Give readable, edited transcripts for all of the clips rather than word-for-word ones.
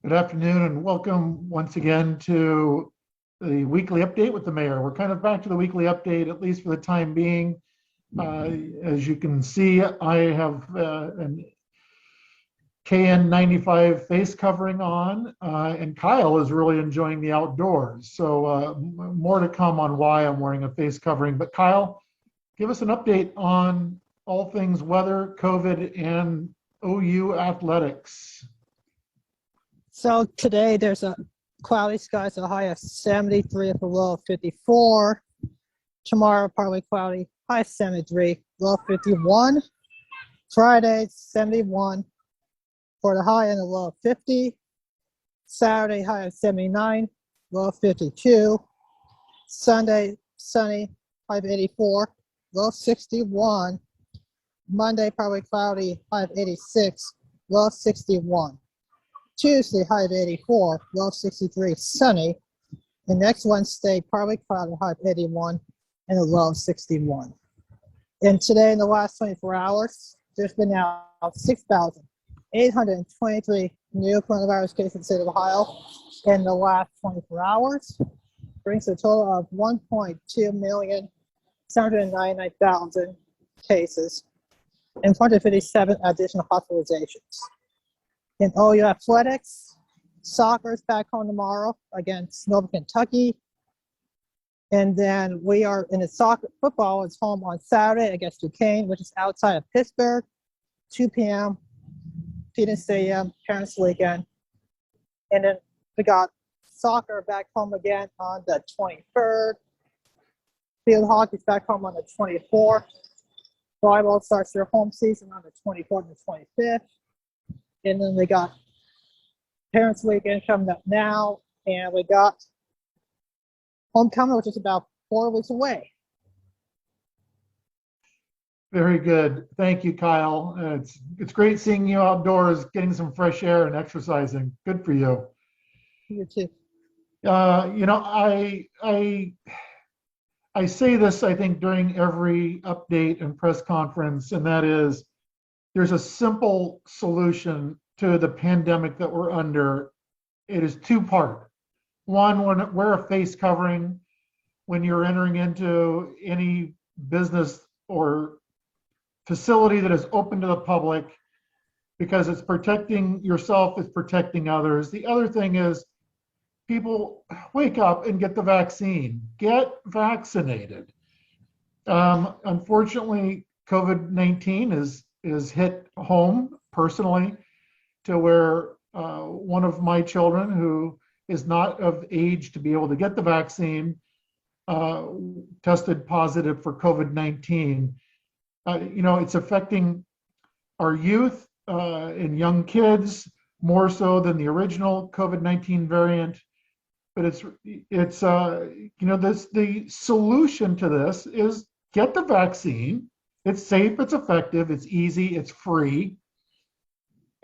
Good afternoon and welcome once again to the weekly update with the mayor. We're kind of back to the weekly update, at least for the time being. As you can see, I have an KN95 face covering on, and Kyle is really enjoying the outdoors. So more to come on why I'm wearing a face covering. But Kyle, give us an update on all things weather, COVID, and OU athletics. So today there's a cloudy skies, a high of 73 with a low of 54. Tomorrow partly cloudy, high of 73, low of 51. Friday 71 for the high and a low of 50. Saturday high of 79, low of 52. Sunday sunny, high of 84, low of 61. Monday partly cloudy, high of 86, low of 61. Tuesday, high of 84, low of 63, sunny. And next Wednesday, partly cloudy, high of 81, and a low of 61. And today, in the last 24 hours, there's been now 6,823 new coronavirus cases in the state of Ohio in the last 24 hours. Brings a total of 1.2,799,000 cases and 457 additional hospitalizations. In OU athletics, soccer is back home tomorrow against Nova Kentucky. And then we are in the football is home on Saturday against Duquesne, which is outside of Pittsburgh, 2 p.m. Peterson Stadium, Parents Weekend. And then we got soccer back home again on the 23rd. Field hockey's back home on the 24th. Volleyball starts their home season on the 24th and 25th. And then we got Parents Weekend coming up now, and we got homecoming, which is about 4 weeks away. Very good. Thank you, Kyle. It's great seeing you outdoors, getting some fresh air and exercising. Good for you. You too. I say this, I think, during every update and press conference, and that is there's a simple solution to the pandemic that we're under. It is two-part. One, wear a face covering when you're entering into any business or facility that is open to the public, because it's protecting yourself, it's protecting others. The other thing is people wake up and get the vaccine. Get vaccinated. Unfortunately, COVID-19 is hit home personally, to where one of my children, who is not of age to be able to get the vaccine, tested positive for COVID-19. It's affecting our youth and young kids more so than the original COVID-19 variant. But the solution to this is get the vaccine. It's safe, it's effective, it's easy, it's free.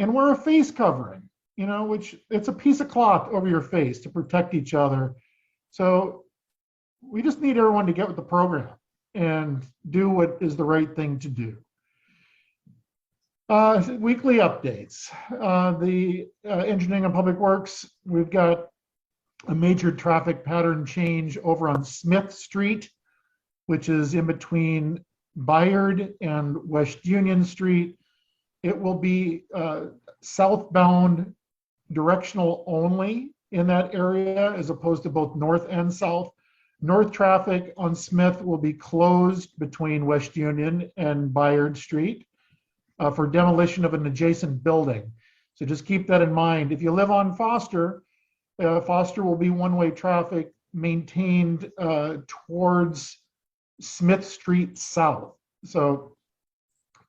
And wear a face covering, which it's a piece of cloth over your face to protect each other. So we just need everyone to get with the program and do what is the right thing to do. Weekly updates. The Engineering and Public Works, we've got a major traffic pattern change over on Smith Street, which is in between Bayard and West Union Street. It will be southbound directional only in that area, as opposed to both north and south. North traffic on Smith will be closed between West Union and Bayard Street for demolition of an adjacent building. So just keep that in mind. If you live on Foster, Foster will be one-way traffic maintained towards Smith Street South. So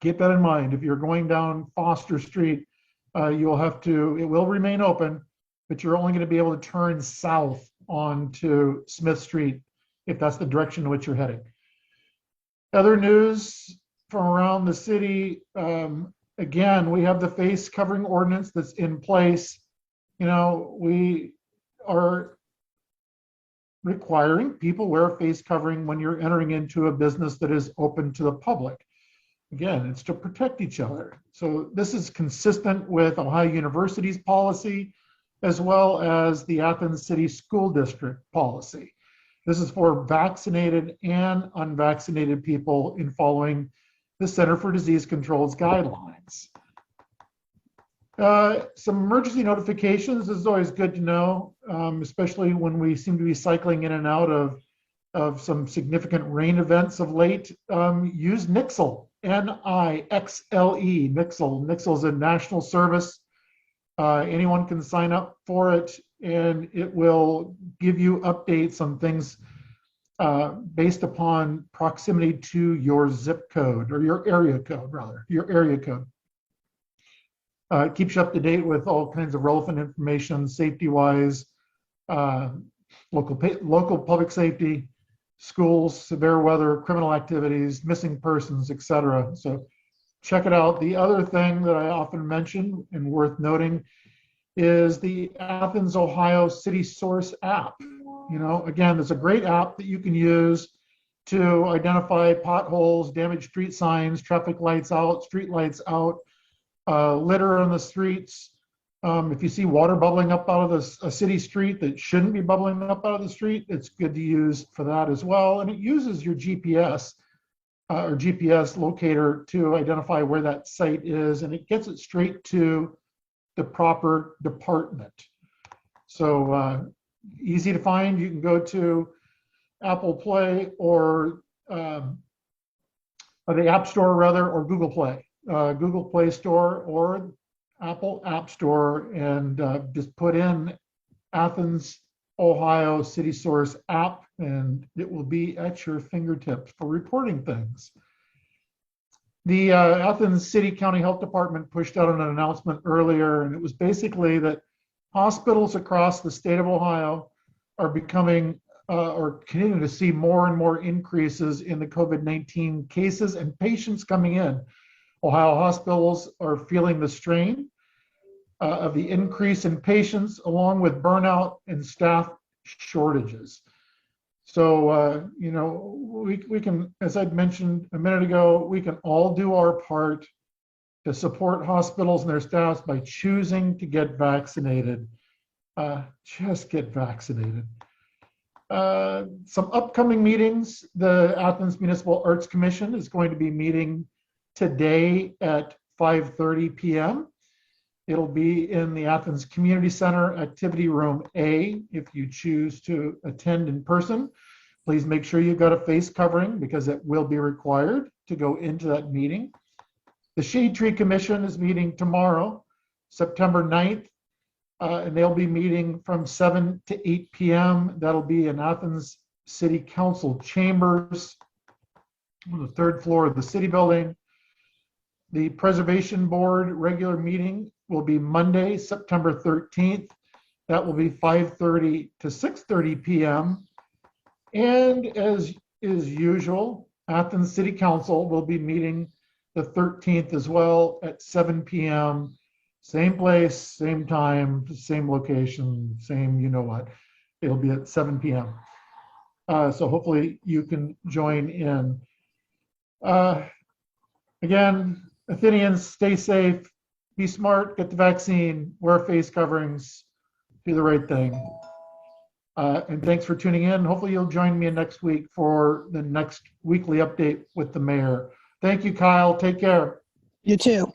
keep that in mind. If you're going down Foster Street, it will remain open, but you're only going to be able to turn south onto Smith Street if that's the direction in which you're heading. Other news from around the city, again, we have the face covering ordinance that's in place. We are requiring people wear a face covering when you're entering into a business that is open to the public. Again, it's to protect each other. So this is consistent with Ohio University's policy. as well as the Athens City School District policy. This is for vaccinated and unvaccinated people in following the Center for Disease Control's guidelines. Some emergency notifications. This is always good to know, especially when we seem to be cycling in and out of some significant rain events of late. Use Nixle, N-I-X-L-E, Nixle. Nixle is a national service. Anyone can sign up for it, and it will give you updates on things based upon proximity to your zip code, or your area code, rather, your area code. It keeps you up to date with all kinds of relevant information, safety-wise, local public safety, schools, severe weather, criminal activities, missing persons, etc. So check it out. The other thing that I often mention and worth noting is the Athens, Ohio City Source app. You know, again, it's a great app that you can use to identify potholes, damaged street signs, traffic lights out, street lights out, litter on the streets. If you see water bubbling up out of a city street that shouldn't be bubbling up out of the street, it's good to use for that as well. And it uses your GPS or GPS locator to identify where that site is, and it gets it straight to the proper department. So easy to find. You can go to Apple Play or the App Store, rather, or Google Play. Google Play Store or Apple App Store, and just put in Athens, Ohio City Source app, and it will be at your fingertips for reporting things. The Athens City County Health Department pushed out an announcement earlier, and it was basically that hospitals across the state of Ohio are becoming or continuing to see more and more increases in the COVID-19 cases and patients coming in. Ohio hospitals are feeling the strain of the increase in patients, along with burnout and staff shortages. So, you know, we can, as I'd mentioned a minute ago, we can all do our part to support hospitals and their staffs by choosing to get vaccinated. Just get vaccinated. Some upcoming meetings. The Athens Municipal Arts Commission is going to be meeting today at 5:30 p.m. It'll be in the Athens Community Center, Activity Room A. If you choose to attend in person, please make sure you've got a face covering because it will be required to go into that meeting. The Shade Tree Commission is meeting tomorrow, September 9th, and they'll be meeting from 7 to 8 p.m. That'll be in Athens City Council chambers on the 3rd floor of the city building. The Preservation Board regular meeting will be Monday, September 13th. That will be 5:30 to 6:30 p.m. And as is usual, Athens City Council will be meeting the 13th as well at 7 p.m. Same place, same time, same location, same you know what. It'll be at 7 p.m. So hopefully you can join in. Again, Athenians, stay safe, be smart, get the vaccine, wear face coverings, do the right thing. And thanks for tuning in. Hopefully you'll join me next week for the next weekly update with the mayor. Thank you, Kyle. Take care. You too.